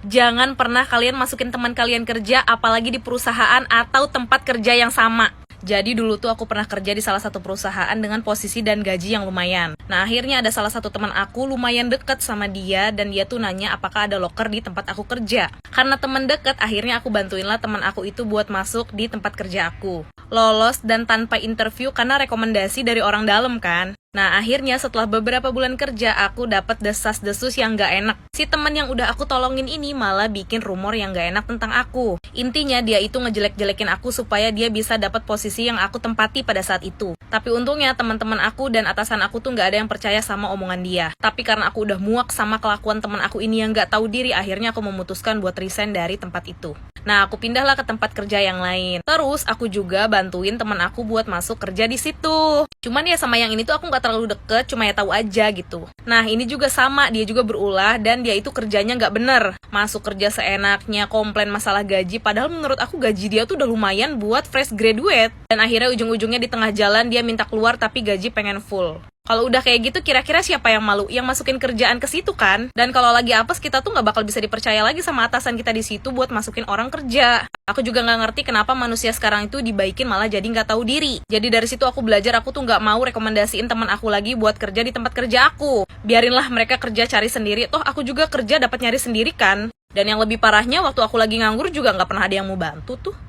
Jangan pernah kalian masukin teman kalian kerja, apalagi di perusahaan atau tempat kerja yang sama. Jadi dulu tuh aku pernah kerja di salah satu perusahaan dengan posisi dan gaji yang lumayan. Nah akhirnya ada salah satu teman aku lumayan deket sama dia, dan dia tuh nanya apakah ada loker di tempat aku kerja. Karena teman deket, akhirnya aku bantuinlah teman aku itu buat masuk di tempat kerja aku. Lolos dan tanpa interview karena rekomendasi dari orang dalam kan. Nah akhirnya setelah beberapa bulan kerja, aku dapat desas-desus yang gak enak. Si teman yang udah aku tolongin ini malah bikin rumor yang gak enak tentang aku. Intinya dia itu ngejelek-jelekin aku supaya dia bisa dapat posisi yang aku tempati pada saat itu. Tapi untungnya teman-teman aku dan atasan aku tuh gak ada yang percaya sama omongan dia. Tapi karena aku udah muak sama kelakuan teman aku ini yang gak tahu diri, akhirnya aku memutuskan buat resign dari tempat itu. Nah, aku pindahlah ke tempat kerja yang lain. Terus aku juga bantuin teman aku buat masuk kerja di situ. Cuman ya sama yang ini tuh aku nggak terlalu deket, cuma ya tahu aja gitu. Nah, ini juga sama, dia juga berulah dan dia itu kerjanya nggak bener. Masuk kerja seenaknya, komplain masalah gaji, padahal menurut aku gaji dia tuh udah lumayan buat fresh graduate. Dan akhirnya ujung-ujungnya di tengah jalan dia minta keluar tapi gaji pengen full. Kalau udah kayak gitu, kira-kira siapa yang malu? Yang masukin kerjaan ke situ kan? Dan kalau lagi apes, kita tuh nggak bakal bisa dipercaya lagi sama atasan kita di situ buat masukin orang kerja. Aku juga nggak ngerti kenapa manusia sekarang itu dibaikin malah jadi nggak tahu diri. Jadi dari situ aku belajar, aku tuh nggak mau rekomendasiin teman aku lagi buat kerja di tempat kerja aku. Biarinlah mereka kerja cari sendiri. Toh aku juga kerja dapat nyari sendiri kan. Dan yang lebih parahnya, waktu aku lagi nganggur juga nggak pernah ada yang mau bantu tuh.